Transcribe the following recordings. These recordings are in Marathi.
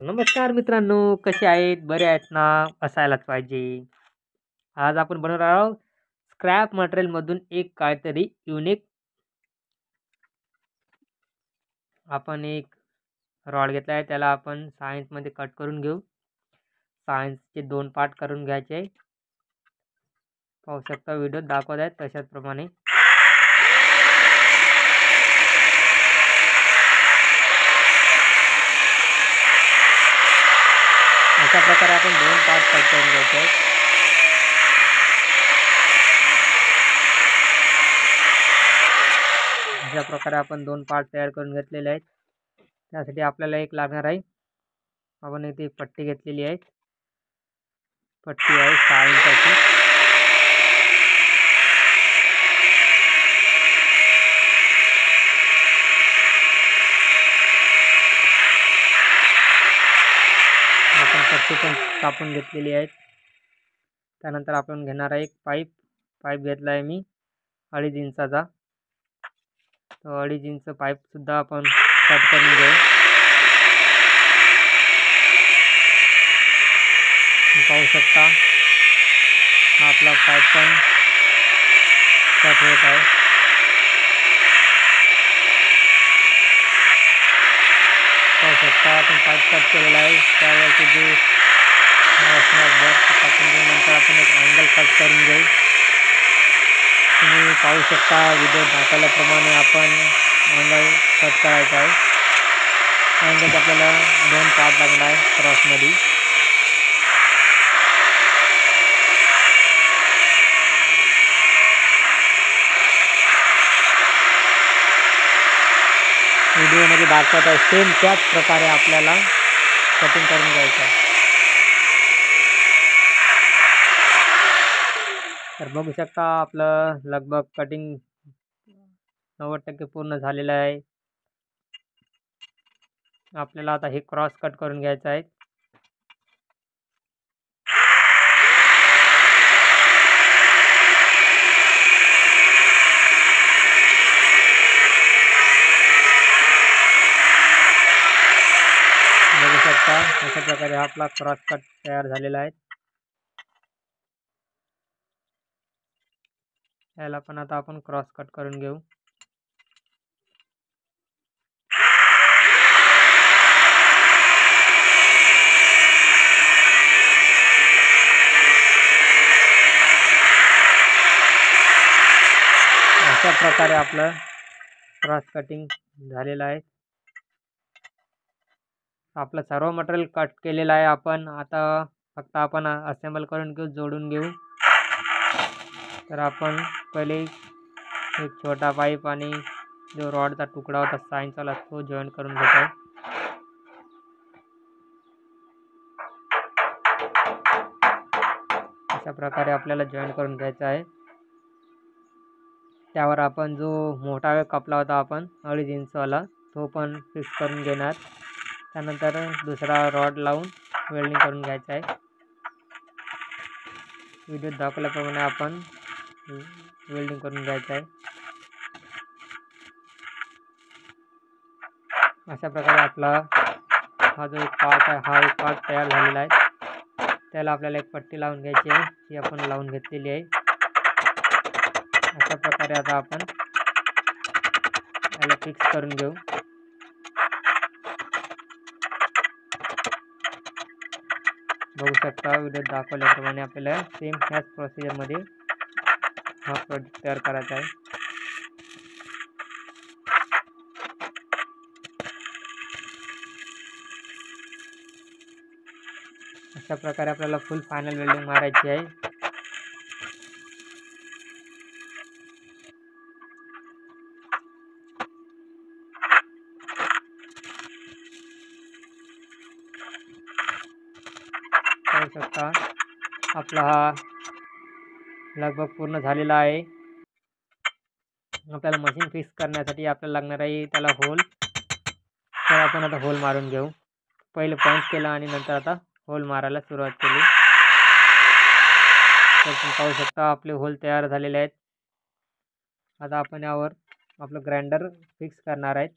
नमस्कार मित्रांनो, कसे आहेत? बरे आहेत ना? असायलाच पाहिजे. आज आपण बनवणार आहोत स्क्रॅप मटेरियलमधून एक काहीतरी युनिक. आपण एक रॉड घेतला आहे, त्याला आपण सायन्समध्ये कट करून घेऊ. सायन्सचे 2 पार्ट करून घ्यायचे. पाहू शकता व्हिडिओत दाखवत आहेत तशाच प्रमाणे. अशा प्रकारे आपण 2 पार्ट कट करून घ्यायचे आहेत. अशा प्रकारे आपण 2 पार्ट तयार करून घेतलेले आहेत. त्यासाठी आपल्याला एक लागणार आहे. आपण इथे पट्टी घेतलेली आहे. पट्टी आहे 6 इंचाची. आपण पट्टी पण कापून घेतलेली आहे. त्यानंतर आपण घेणार आहे एक पाईप घेतला आहे मी 2.5 इंचाचा. तो 2.5 इंच पाईपसुद्धा आपण कट करून घेऊ. पाहू शकता हा आपला पाईप पण कट होत आहे. पाहू शकता आपण पाईप कट केलेला आहे. त्यावरती जे असणार बॉक्स कापून घेऊ. नंतर आपण एक अँगल कट करून घेऊ. तुम्ही पाहू शकता व्हिडिओ दाखवल्याप्रमाणे आपण अँगल कट करायचा आहे. अँगल आपल्याला 2 पार्ट लागणार आहे क्रॉसमध्ये. व्हिडिओमध्ये दाखवत आहे सेम त्याच प्रकारे आपल्याला कटिंग करून घ्यायचं आहे. तर बघू शकता आपलं लगभग कटिंग 90% पूर्ण झालेलं आहे. आपल्याला आता हे क्रॉस कट करून घ्यायचं आहे. बघू शकता अशा प्रकारे आपला क्रॉस कट तयार झालेला आहे. याला पण आता आपण क्रॉस कट करून घेऊ. अशा प्रकारे आपलं क्रॉस कटिंग झालेलं आहे. आपलं सर्व मटेरियल कट केलेलं आहे आपण. आता फक्त आपण असेंबल करून घेऊ, जोडून घेऊ. तर आपण पहिले एक छोटा पाईप आणि जो रॉडचा तुकडा होता 6 इंचाला तो जॉईन करून घेत आहे. अशा प्रकारे आपल्याला जॉईन करून घ्यायचा आहे. त्यावर आपण जो मोठा कापला होता आपण 2.5 इंचवाला तो पण फिक्स करून घेणार. त्यानंतर दुसरा रॉड लावून वेल्डिंग करून घ्यायचा आहे. व्हिडिओत दाखवल्याप्रमाणे आपण वेल्डिंग करून घ्यायचं आहे. अशा प्रकारे आपला हा जो एक पार्ट आहे हा एक पार्ट तयार झालेला आहे. त्याला आपल्याला एक पट्टी लावून घ्यायची आहे. ती आपण लावून घेतलेली आहे. अशा प्रकारे आता आपण याला फिक्स करून घेऊ. बघू शकता व्हिडिओत दाखवल्याप्रमाणे आपल्याला सेम ह्याच प्रोसिजरमध्ये हा प्रोजेक्ट तयार करायचा आहे. अशा प्रकारे आपल्याला फुल फायनल वेल्डिंग मारायची आहे. पाहू शकता आपला हा लगभग पूर्ण झालेला आहे. आपल्याला मशीन फिक्स करण्यासाठी आपल्याला लागणार आहे त्याला होल. तर आपण आता होल मारून घेऊ. पहिले पंच केला आणि नंतर आता होल मारायला सुरुवात केली. तर तुम्ही पाहू शकता आपले होल तयार झालेले आहेत. आता आपण यावर आपलं ग्राइंडर फिक्स करणार आहेत.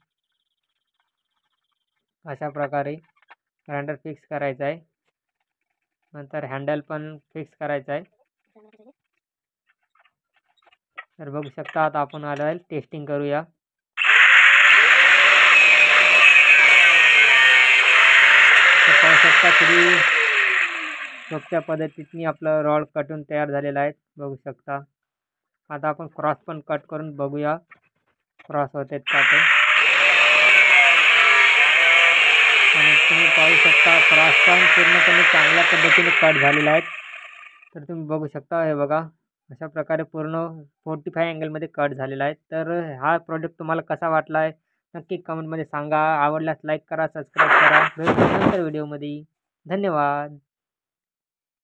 अशा प्रकारे ग्राइंडर फिक्स करायचा आहे. नंतर हँडल पण फिक्स करायचा आहे. तर बघू शकता आता आपण आलो आहे टेस्टिंग करूया. तर पाहू शकता किती सोप्या पद्धतीने आपलं रॉड कटून तयार झालेलं आहे. बघू शकता. आता आपण क्रॉस पण कट करून बघूया क्रॉस होतात का ते. आणि तुम्ही पाहू शकता क्रॉस पण पूर्णपणे चांगल्या पद्धतीने कट झालेला आहे. तर तुम्ही बघू शकता हे बघा अशा प्रकारे पूर्ण 45 अँगलमध्ये कट झालेला आहे. तर हा प्रोडक्ट तुम्हाला कसा वाटला आहे नक्की कमेंटमध्ये सांगा. आवडल्यास लाईक करा, सबस्क्राईब करा. भेटू नंतर व्हिडिओमध्ये. धन्यवाद.